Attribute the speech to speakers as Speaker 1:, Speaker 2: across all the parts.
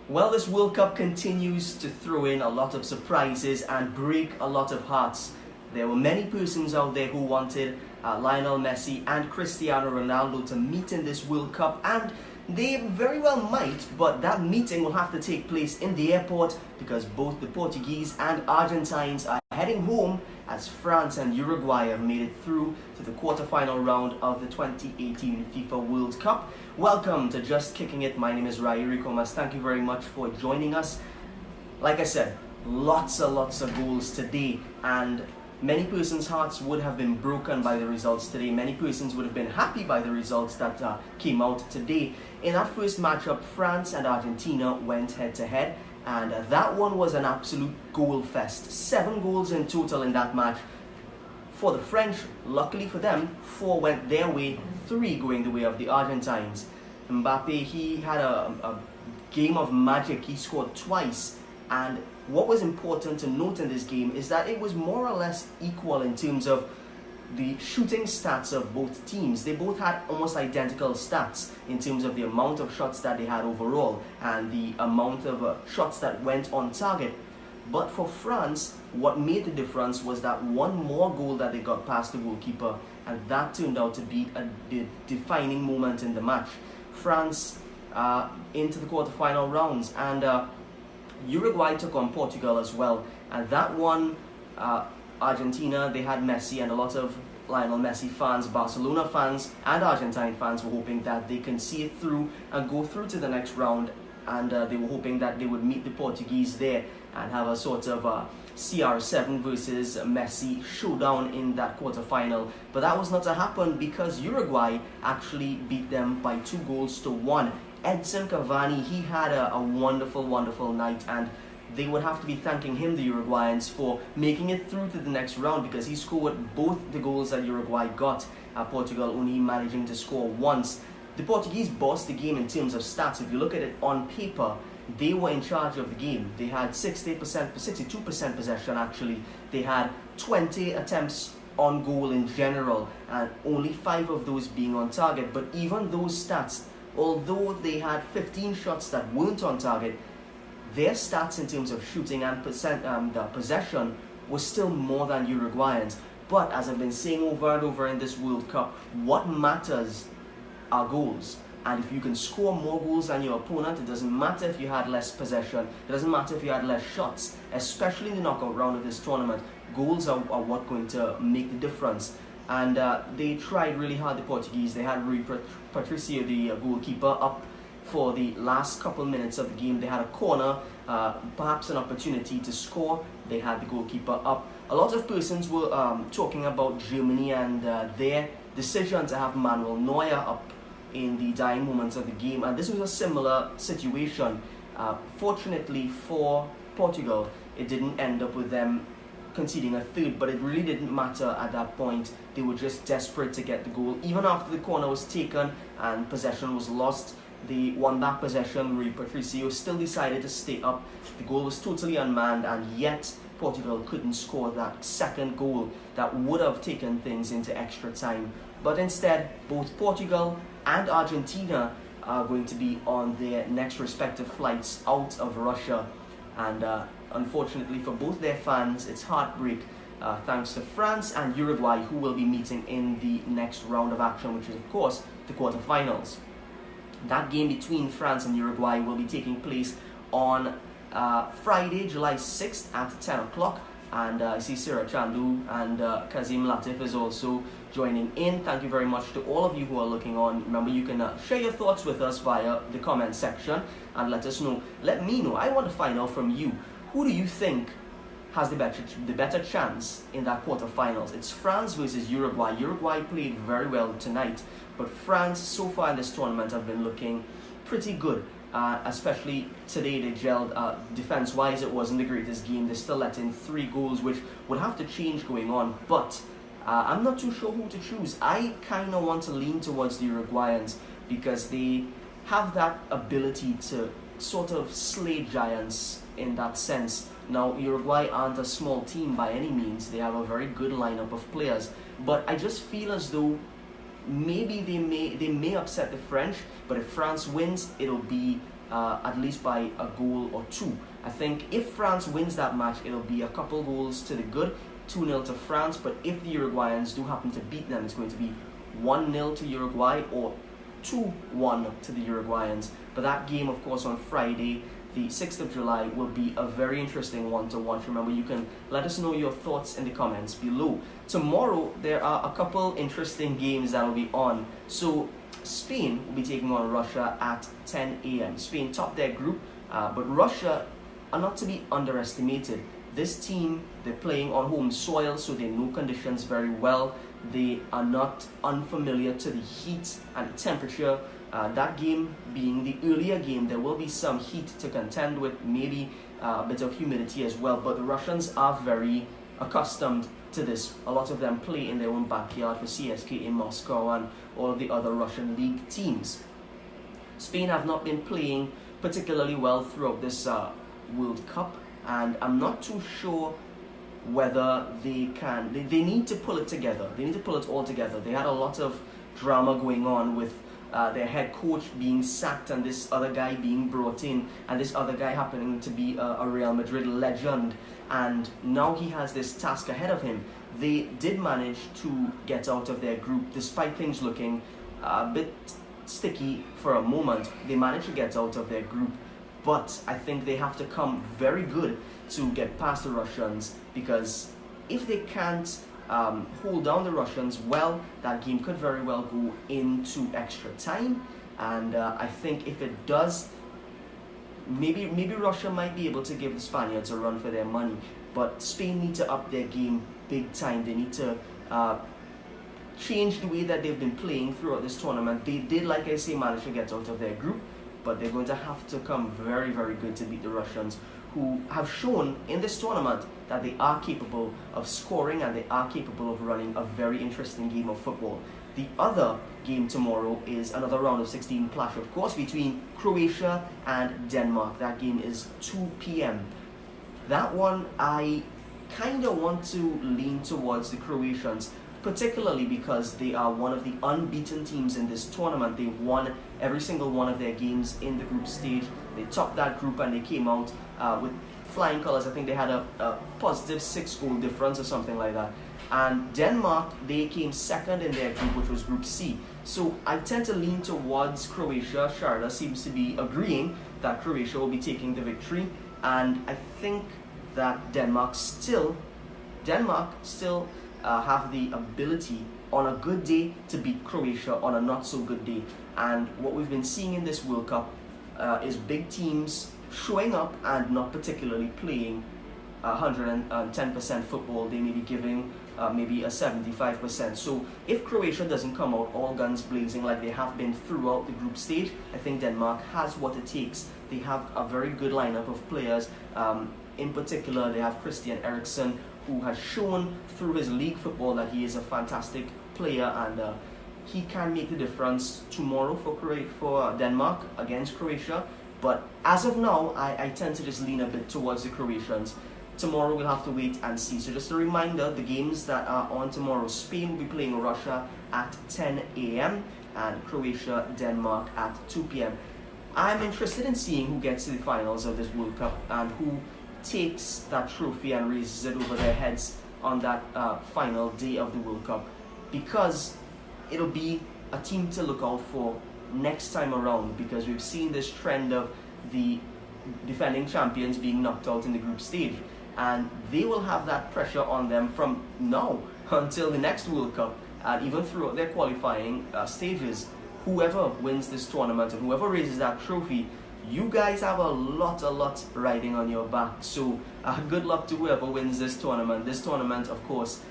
Speaker 1: Well, this World Cup continues to throw in a lot of surprises and break a lot of hearts. There were many persons out there who wanted Lionel Messi and Cristiano Ronaldo to meet in this World Cup, and they very well might, but that meeting will have to take place in the airport because both the Portuguese and Argentines are heading home as France and Uruguay have made it through to the quarterfinal round of the 2018 FIFA World Cup. Welcome to Just Kicking It. My name is Rairi Comas. Thank you very much for joining us. Like I said, lots of goals today, and many persons' hearts would have been broken by the results today. Many persons would have been happy by the results that came out today. In that first matchup, France and Argentina went head-to-head, and that one was an absolute goal fest. 7 goals in total in that match. For the French, luckily for them, 4 went their way, 3 going the way of the Argentines. Mbappe, he had a game of magic. He scored twice, and what was important to note in this game is that it was more or less equal in terms of the shooting stats of both teams. They both had almost identical stats in terms of the amount of shots that they had overall and the amount of shots that went on target. But for France, what made the difference was that one more goal that they got past the goalkeeper, and that turned out to be the defining moment in the match. France into the quarterfinal rounds, and Uruguay took on Portugal as well, and that one, Argentina, they had Messi, and a lot of Lionel Messi fans, Barcelona fans and Argentine fans were hoping that they can see it through and go through to the next round, and they were hoping that they would meet the Portuguese there and have a sort of CR7 versus Messi showdown in that quarterfinal. But that was not to happen because Uruguay actually beat them by 2-1. Edson Cavani, he had a wonderful night, and they would have to be thanking him, the Uruguayans, for making it through to the next round because he scored both the goals that Uruguay got, Portugal only managing to score once. The Portuguese bossed the game in terms of stats. If you look at it on paper, they were in charge of the game. They had 62% possession actually. They had 20 attempts on goal in general, and only 5 of those being on target. But even those stats, although they had 15 shots that weren't on target, their stats in terms of shooting and possession was still more than Uruguayans. But as I've been saying over and over in this World Cup, what matters are goals. And if you can score more goals than your opponent, it doesn't matter if you had less possession, it doesn't matter if you had less shots, especially in the knockout round of this tournament. Goals are what going to make the difference. And they tried really hard, the Portuguese. They had Rui Patricio, the goalkeeper, up for the last couple minutes of the game. They had a corner, perhaps an opportunity to score. They had the goalkeeper up. A lot of persons were talking about Germany and their decision to have Manuel Neuer up in the dying moments of the game, and this was a similar situation. Fortunately for Portugal, it didn't end up with them conceding a third, but it really didn't matter at that point. They were just desperate to get the goal. Even after the corner was taken and possession was lost, they won back possession. Rui Patricio still decided to stay up. The goal was totally unmanned, and yet Portugal couldn't score that second goal that would have taken things into extra time. But instead, both Portugal and Argentina are going to be on their next respective flights out of Russia, and unfortunately for both their fans, it's heartbreak thanks to France and Uruguay, who will be meeting in the next round of action, which is of course the quarterfinals. That game between France and Uruguay will be taking place on Friday, July 6th at 10 o'clock. And I see Sira Chandu and Kazim Latif is also joining in. Thank you very much to all of you who are looking on. Remember, you can share your thoughts with us via the comment section and let us know. Let me know. I want to find out from you. Who do you think has the better chance in that quarterfinals? It's France versus Uruguay. Uruguay played very well tonight, but France so far in this tournament have been looking pretty good. Especially today, they gelled defense-wise. It wasn't the greatest game. They still let in 3 goals, which would have to change going on. But I'm not too sure who to choose. I kind of want to lean towards the Uruguayans because they have that ability to sort of slay giants in that sense. Now, Uruguay aren't a small team by any means. They have a very good lineup of players. But I just feel as though maybe they may upset the French, but if France wins, it'll be at least by a goal or two. I think if France wins that match, it'll be a couple goals to the good, 2-0 to France. But if the Uruguayans do happen to beat them, it's going to be 1-0 to Uruguay or 2-1 to the Uruguayans. But that game, of course, on Friday, the 6th of July, will be a very interesting one to watch. Remember, you can let us know your thoughts in the comments below. Tomorrow, there are a couple interesting games that will be on. So, Spain will be taking on Russia at 10 a.m. Spain topped their group, but Russia are not to be underestimated. This team, they're playing on home soil, so they know conditions very well. They are not unfamiliar to the heat and the temperature. That game being the earlier game, there will be some heat to contend with, maybe a bit of humidity as well. But the Russians are very accustomed to this. A lot of them play in their own backyard for CSK in Moscow and all of the other Russian league teams. Spain have not been playing particularly well throughout this World Cup, and I'm not too sure whether they can. They need to pull it together. They need to pull it all together. They had a lot of drama going on with their head coach being sacked and this other guy being brought in, and this other guy happening to be a Real Madrid legend, and now he has this task ahead of him. They did manage to get out of their group despite things looking a bit sticky for a moment. They managed to get out of their group, but I think they have to come very good to get past the Russians, because if they can't hold down the Russians, well, that game could very well go into extra time. And I think if it does, maybe Russia might be able to give the Spaniards a run for their money. But Spain need to up their game big time. They need to change the way that they've been playing throughout this tournament. They did, like I say, manage to get out of their group, but they're going to have to come very, very good to beat the Russians, who have shown in this tournament that they are capable of scoring and they are capable of running a very interesting game of football. The other game tomorrow is another round of 16 clash, of course, between Croatia and Denmark. That game is 2 p.m. That one, I kind of want to lean towards the Croatians, particularly because they are one of the unbeaten teams in this tournament. They won every single one of their games in the group stage. They topped that group and they came out with flying colors. I think they had a positive 6-goal difference or something like that. And Denmark, they came second in their group, which was Group C. So I tend to lean towards Croatia. Sharda seems to be agreeing that Croatia will be taking the victory, and I think that Denmark still have the ability on a good day to beat Croatia on a not so good day. And what we've been seeing in this World Cup is big teams showing up and not particularly playing 110% football. They may be giving maybe a 75%. So if Croatia doesn't come out all guns blazing like they have been throughout the group stage, I think Denmark has what it takes. They have a very good lineup of players. In particular, they have Christian Eriksen, who has shown through his league football that he is a fantastic player, and he can make the difference tomorrow for Denmark against Croatia. But as of now, I tend to just lean a bit towards the Croatians. Tomorrow we'll have to wait and see. So just a reminder, the games that are on tomorrow: Spain will be playing Russia at 10 a.m. and Croatia, Denmark at 2 p.m. I'm interested in seeing who gets to the finals of this World Cup and who takes that trophy and raises it over their heads on that final day of the World Cup, because it'll be a team to look out for next time around, because we've seen this trend of the defending champions being knocked out in the group stage, and they will have that pressure on them from now until the next World Cup, and even throughout their qualifying stages. Whoever wins this tournament and whoever raises that trophy, you guys have a lot riding on your back. So good luck to whoever wins this tournament. This tournament, of course,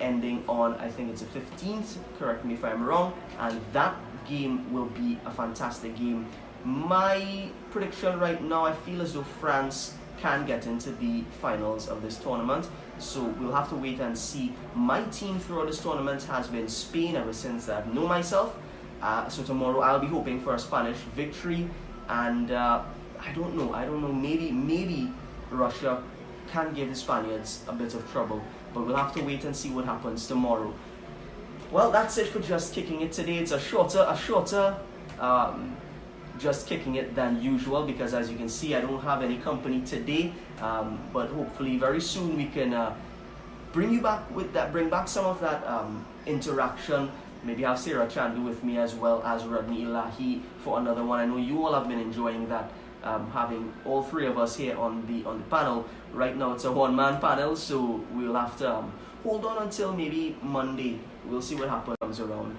Speaker 1: ending on, I think it's the 15th, correct me if I'm wrong, and that game will be a fantastic game. My prediction right now, I feel as though France can get into the finals of this tournament, so we'll have to wait and see. My team throughout this tournament has been Spain ever since I know myself, so tomorrow I'll be hoping for a Spanish victory, and I don't know, maybe Russia can give the Spaniards a bit of trouble, but we'll have to wait and see what happens tomorrow. Well, that's it for Just Kicking It today. It's a shorter just kicking it than usual, because as you can see, I don't have any company today, but hopefully very soon we can bring back some of that interaction. Maybe have Sarah Chandu with me as well as Rodney Ilahi for another one. I know you all have been enjoying that, having all three of us here on the panel. Right now it's a one-man panel, so we'll have to hold on until maybe Monday. We'll see what happens around.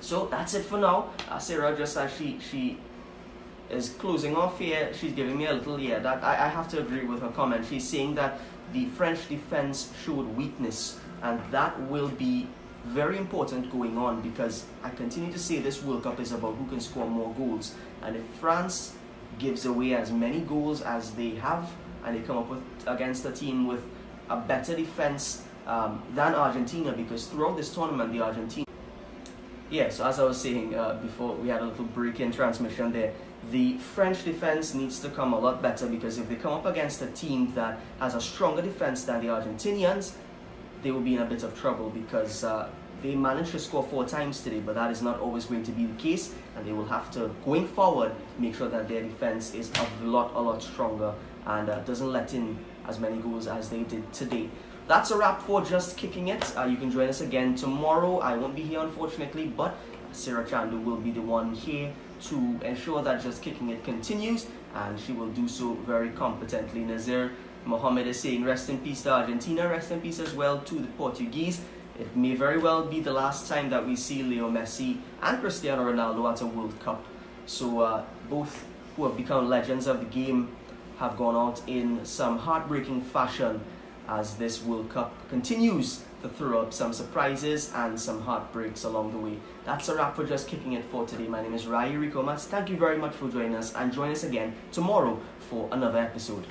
Speaker 1: So that's it for now. Sarah, just as she is closing off here, she's giving me a little, that I have to agree with her comment. She's saying that the French defense showed weakness, and that will be very important going on, because I continue to say this World Cup is about who can score more goals. And if France gives away as many goals as they have, and they come up with against a team with a better defense than Argentina, because throughout this tournament the Argentina, so as I was saying before we had a little break in transmission there, the French defense needs to come a lot better, because if they come up against a team that has a stronger defense than the Argentinians, they will be in a bit of trouble, because they managed to score 4 times today, but that is not always going to be the case, and they will have to, going forward, make sure that their defense is a lot stronger and doesn't let in as many goals as they did today. That's a wrap for Just Kicking It. You can join us again tomorrow. I won't be here, unfortunately, but Sarah Chandu will be the one here to ensure that Just Kicking It continues, and she will do so very competently. Nazir Mohammed is saying rest in peace to Argentina, rest in peace as well to the Portuguese. It may very well be the last time that we see Leo Messi and Cristiano Ronaldo at a World Cup. So both who have become legends of the game have gone out in some heartbreaking fashion, as this World Cup continues to throw up some surprises and some heartbreaks along the way. That's a wrap for Just Kicking It for today. My name is Rai Ricomas. Thank you very much for joining us, and join us again tomorrow for another episode.